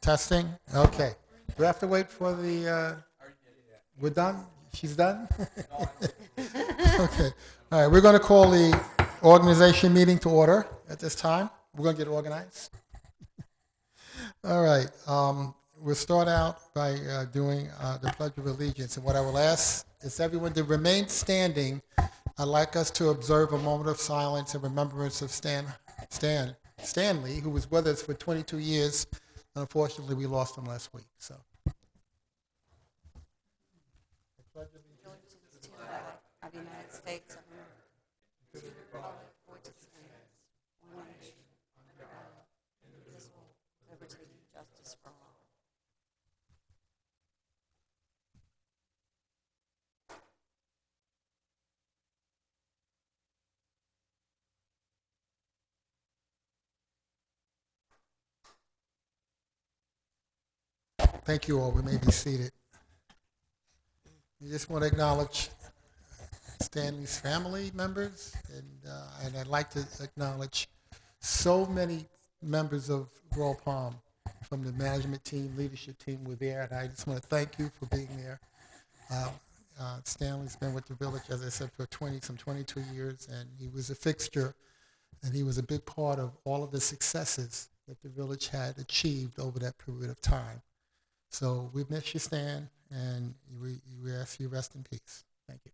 Testing? Okay. Do we have to wait for we're done? She's done? Okay. All right, we're going to call the organization meeting to order at this time. We're going to get organized. All right. We'll start out by doing the Pledge of Allegiance. And what I will ask is everyone to remain standing. I'd like us to observe a moment of silence in remembrance of Stanley, who was with us for 22 years. Unfortunately, we lost him last week. So. Of the United States of America, to the republic for which it stands, one nation, under God, indivisible, liberty, and justice for all. Thank you all. We may be seated. We just want to acknowledge Stanley's family members, and I'd like to acknowledge so many members of Royal Palm from the management team, leadership team were there, and I just want to thank you for being there. Uh, Stanley's been with the village, as I said, for 22 years, and he was a fixture, and he was a big part of all of the successes that the village had achieved over that period of time. So we miss you, Stan, and we ask you rest in peace. Thank you.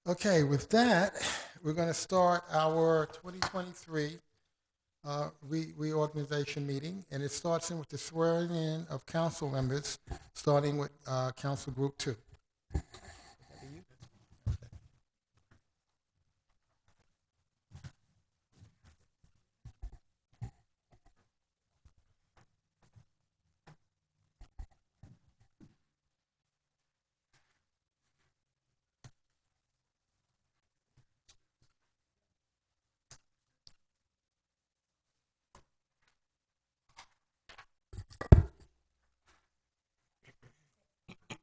Okay, with that, we're going to start our 2023 reorganization meeting, and it starts in with the swearing in of council members, starting with Council Group 2.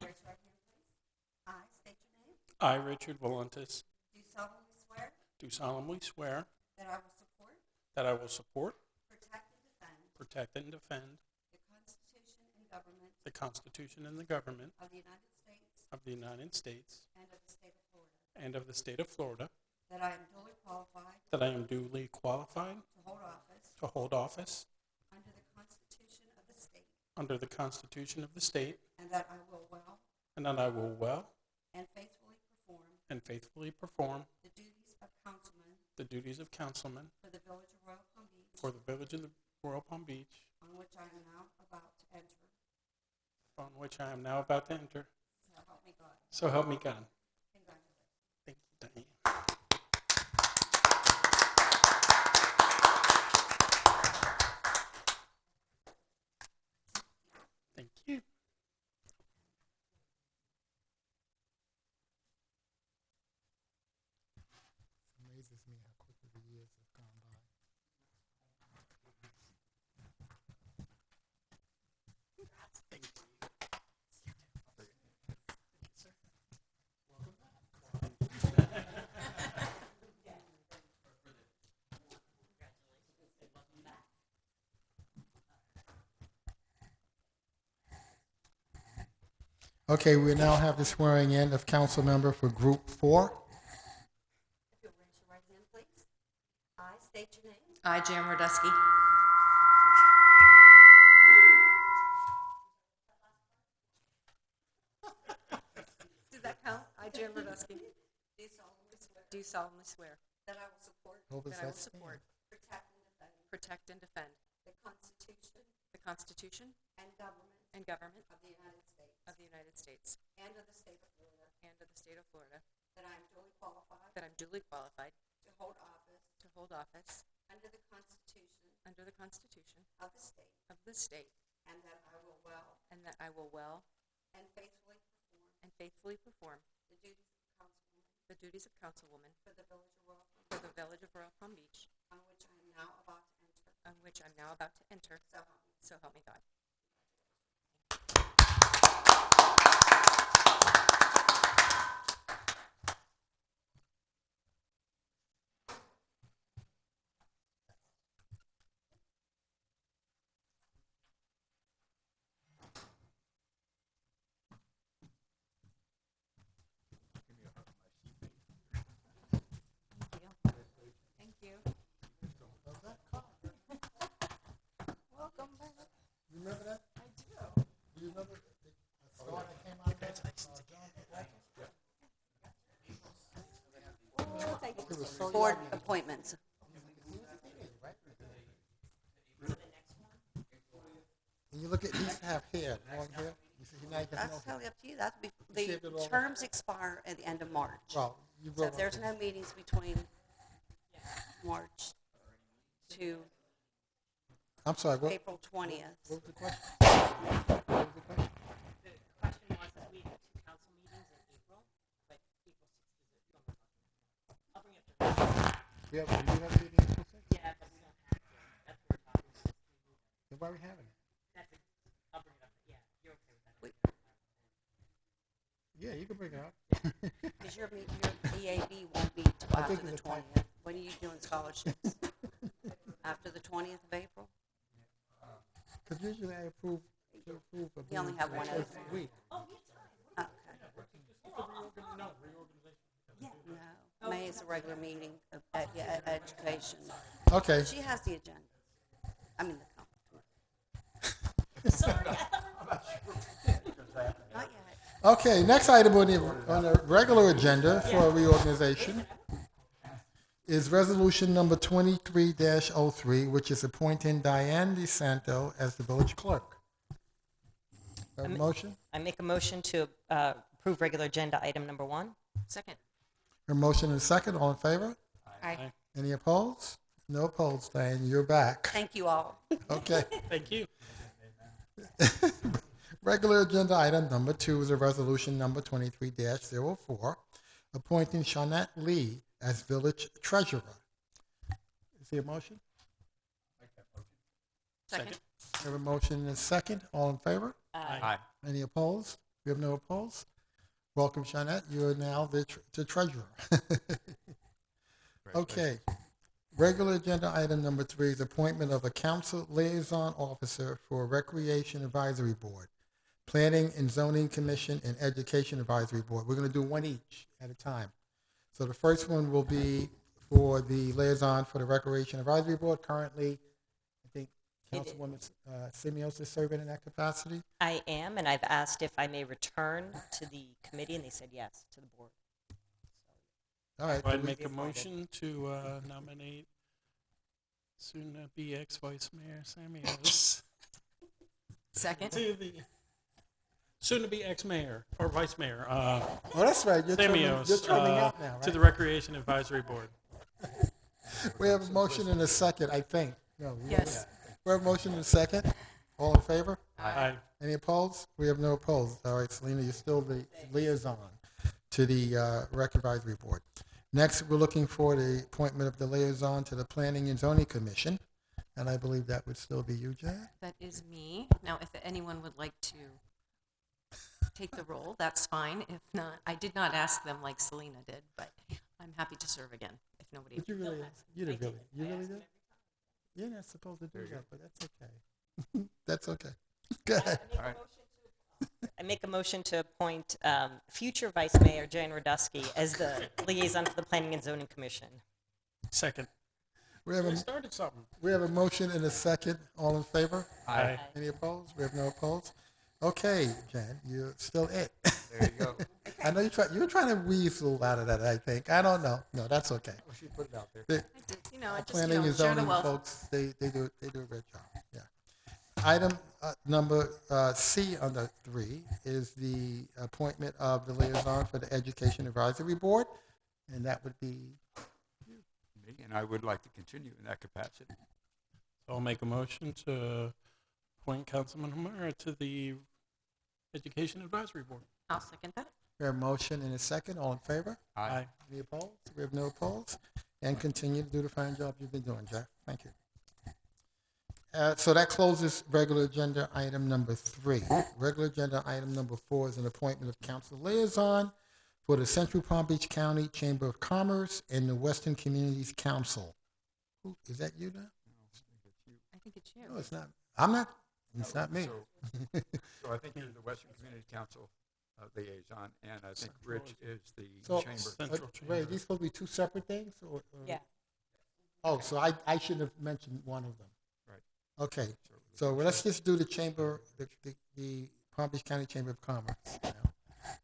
Raise your right hand, please. I state your name. I, Richard Valentis, Do solemnly swear do solemnly swear that I will support, that I will support, protect, and defend protect, and defend the Constitution and government the Constitution and the government of the United States of the United States and of the state of Florida, and of the state of Florida, that I am duly qualified that I am duly qualified to hold office to hold office under the Constitution of the state, under the Constitution of the state, and that I will well and that I will well and faithfully perform and faithfully perform the duties of councilman the duties of councilman for the village of Royal Palm Beach, for the village of Royal Palm Beach, on which I am now about to enter. on which I am now about to enter. So help me God. So help me God. Congratulations. Thank you, Diane. Thank you. It amazes me how quickly the years have gone by. Thank you. Okay, we now have the swearing in of council member for Group 4. If you'll raise your right hand, please. I state your name. I, Jan Rodusky, does that count? I, Jan Rodusky, Do solemnly swear do solemnly swear that I will support, What was that I will that support, protect, and defend protect, and defend the Constitution the Constitution and government and government of the United States of the United States and of the state of Florida, and of the state of Florida, that I am duly qualified that I'm duly qualified to hold office to hold office under the Constitution under the Constitution of the state, of the state, and that I will well and that I will well and faithfully perform and faithfully perform the duties of councilwoman the duties of councilwoman for the village of Royal Palm for the village of Royal Palm Beach, on which I am now about to enter. on which I'm now about to enter. So help me. So help me God. You remember that? I do. Do you remember the star that came out of that? It was so Board young. appointments. And you look at, he used to have hair, long hair. You see, he now has That's no hair. totally up to you. That's shaved it all the off. terms expire at the end of March. Well, you So broke if there's up. no meetings between March to I'm sorry, what April 20th, was the question? What was the question? The question was that we have two council meetings in April, but April 6th is it? I'll bring it up. We have a meeting April 6th? Yeah, but we don't have to. That's what we're talking about. Then why are we having it? I'll bring it up. Yeah, you're okay with that. Yeah, you can bring it up. because your EAB won't meet till I after think the it's a typo. 20th. When are you doing scholarships? After the 20th of April? Because usually I approve a You only meeting have for one the open. first week. Okay. No, May is a regular meeting of education. Okay, She has the agenda. I mean, not yet. okay, next item on the regular agenda for reorganization is resolution number 23-03, which is appointing Diane DeSanto as the village clerk. Have a motion? I make a motion to approve regular agenda item number 1. Second. A motion and a second, all in favor? Aye. Any opposed? No opposed, Diane, you're back. Thank you all. Okay. Thank you. Regular agenda item number 2 is a resolution number 23-04, appointing Shawnette Lee as village treasurer. Is there a motion? Second. We have a motion and a second. All in favor? Aye. Any opposed? We have no opposed. Welcome, Shawnette. You are now the treasurer. Okay. Regular agenda item number 3 is appointment of a council liaison officer for Recreation Advisory Board, Planning and Zoning Commission, and Education Advisory Board. We're going to do one each at a time. So the first one will be for the liaison for the Recreation Advisory Board. Currently, I think Councilwoman Simios is serving in that capacity. I am, and I've asked if I may return to the committee, and they said yes, to the board. All right. I'd do we- make a motion to nominate soon-to-be ex-Vice Mayor Samios Second. to the soon-to-be ex-mayor or Vice Mayor Oh, that's right. You're terming Samios out now, to right? the Recreation Advisory Board. We have a motion and a second, I think. No, Yes. We have a motion and a second. All in favor? Aye. Any opposed? We have no opposed. All right, Selena, you're still the liaison to the Rec Advisory Board. Next, we're looking for the appointment of the liaison to the Planning and Zoning Commission, and I believe that would still be you, Jan. That is me. Now, if anyone would like to take the role, that's fine. If not, I did not ask them like Selena did, but I'm happy to serve again if nobody. But you really did? You're not supposed to do that, but that's okay. That's okay. Go ahead. I make a motion to appoint future Vice Mayor Jan Radusky as the liaison for the Planning and Zoning Commission. Second. We have I a, started something. we have a motion and a second. All in favor? Aye. Any opposed? We have no opposed. Okay, Jan, you're still it. There you go. I know you were trying to weasel out of that, I think. I don't know. No, that's okay. Well, she put it out there. The I did, I just, planning and share the zoning wealth. folks, they do a great job. Yeah. Item number C under 3 is the appointment of the liaison for the Education Advisory Board, and that would be Me, and I would like to continue in that capacity. So I'll make a motion to appoint Councilman O'Mara to the Education Advisory Board. I'll second that. we have a motion and a second. All in favor? Aye. Any opposed? We have no opposed. And continue to do the fine job you've been doing, Jeff. Thank you. So that closes regular agenda item number 3. Regular agenda item number 4 is an appointment of council liaison for the Central Palm Beach County Chamber of Commerce and the Western Communities Council. Is that you now? I think it's you. No, it's not. I'm not. It's not me. So I think you're the Western Community Council liaison, and I think Rich is the So, chamber. Central wait, are Chamber. these supposed to be two separate things? Or? Yeah. Oh, so I shouldn't have mentioned one of them. Right. Okay, so let's just do the chamber, the Palm Beach County Chamber of Commerce now.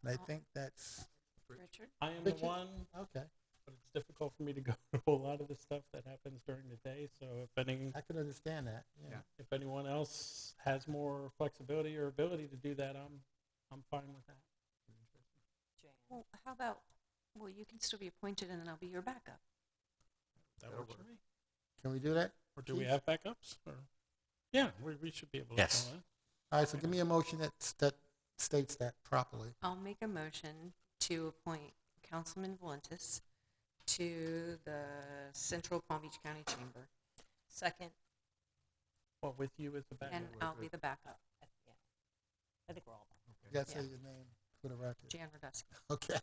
And I think that's, Richard? I am the Richard? one, okay, but it's difficult for me to go to a lot of the stuff that happens during the day. So I can understand that, yeah. if anyone else has more flexibility or ability to do that, I'm fine with that. Well, how about, well, you can still be appointed and then I'll be your backup. That works for me. Can we do that? Or do we Keith? have backups? Or yeah, we should be able to. Yes. fill in. All right, so give me a motion that states that properly. I'll make a motion to appoint Councilman Valentis to the Central Palm Beach County Chamber. Second. Well, with you as the backup. And I'll be the backup. Yeah. I think we're all done. You gotta say Yeah. your name for the record. Jan Radusky. Okay.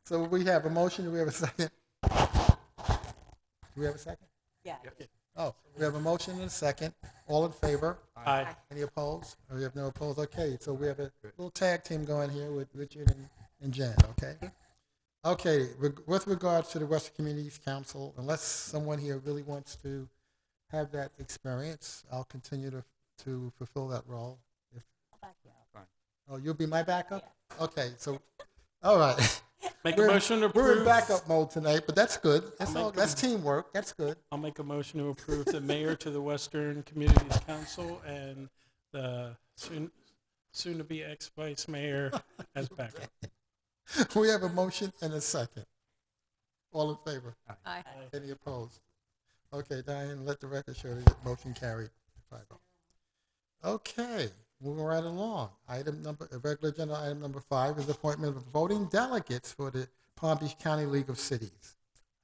So we have a motion, do we have a second? Do we have a second? Yeah. Oh, we have a motion and a second. All in favor? Aye. Any opposed? Or we have no opposed? Okay, so we have a little tag team going here with Richard and Jan, okay? Okay, with regards to the Western Communities Council, unless someone here really wants to have that experience, I'll continue to fulfill that role. I'll back you up. Oh, you'll be my backup? Okay, so, all right. Make a motion to We're in approve. backup mode tonight, but that's good. I'll make That's teamwork. That's good. I'll make a motion to approve the mayor to the Western Communities Council and the soon-to-be ex-vice mayor as backup. We have a motion and a second. All in favor? Aye. Any opposed? Okay, Diane, let the record show that motion carried 5-0. Okay, moving right along. Regular agenda item number 5 is appointment of voting delegates for the Palm Beach County League of Cities.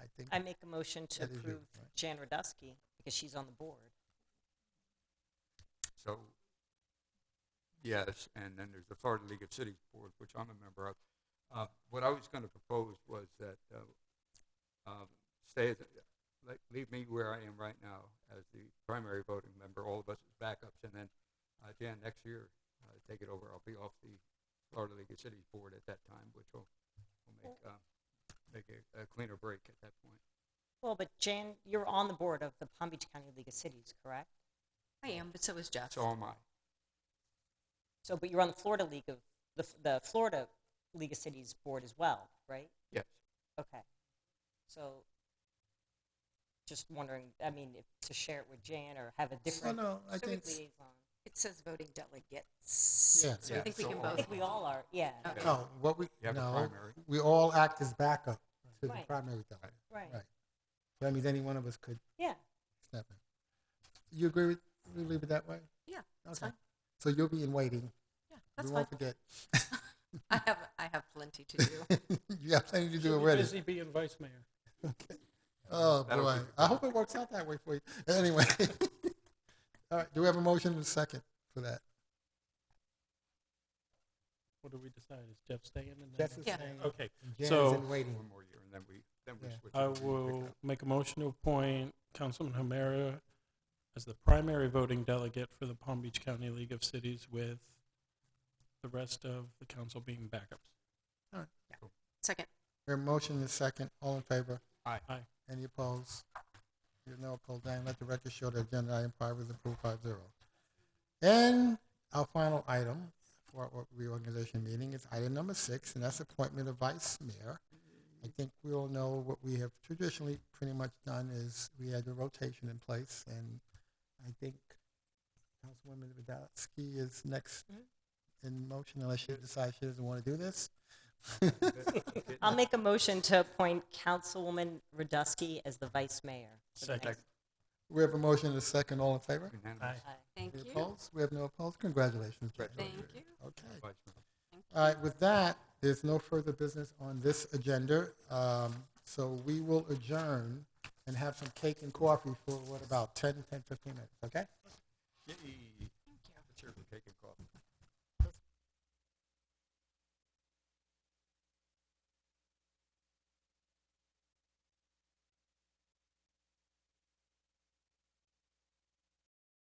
I think I make a motion to That is you, approve right. Jan Radusky because she's on the board. So, yes, and then there's the Florida League of Cities Board, which I'm a member of. What I was going to propose was that leave me where I am right now as the primary voting member, all of us as backups, and then Jan, next year, take it over. I'll be off the Florida League of Cities Board at that time, which will make a cleaner break at that point. Well, but Jan, you're on the board of the Palm Beach County League of Cities, correct? I am, but so is Jeff. So am I. So, but you're on the Florida League of the Florida League of Cities board as well, right? Yes. Okay. So, just wondering, I mean, if to share it with Jan or have a different no, I think liaison. It says voting delegates. Yeah. So I think we so can all- I both. think we all are, yeah. Okay. no. What we You have a no, primary. we all act as backup to the Right. primary delegate. Right. Right. So that means any one of us could Yeah. step in. You agree with? We leave it that way. Yeah, that's Okay. fine. So you'll be in waiting. Yeah, that's We fine. won't forget. I have plenty to do. You got plenty to do She'll be already. busy being vice mayor. Oh, That'll boy. be- I hope it works out that way for you. Anyway. All right. Do we have a motion and a second for that? What do we decide? Is Jeff staying? And Jeff then is Yeah. saying Okay. Jan So- is in waiting. One more year, and then we Yeah. switch. I it to you and pick will up. make a motion to appoint Councilman Homera as the primary voting delegate for the Palm Beach County League of Cities, with the rest of the council being backups. Second. We have a motion and a second. All in favor? Aye. Aye. Any opposed? There's no opposed. Diane, let the record show that agenda item 5 was approved 5-0. And our final item for our reorganization meeting is item number 6, and that's appointment of vice mayor. I think we all know what we have traditionally pretty much done is we had the rotation in place, and I think Councilwoman Radowski is next in motion unless she decides she doesn't want to do this. I'll make a motion to appoint Councilwoman Radusky as the vice mayor. for the Second. next- We have a motion and a second. All in favor? Unanimous. Aye. Thank Any you. opposed? We have no opposed. Congratulations, Jane. Thank you. Okay. Vice Mayor. All right, with that, there's no further business on this agenda. So we will adjourn and have some cake and coffee for, what, about 10, 15 minutes, okay? Yay.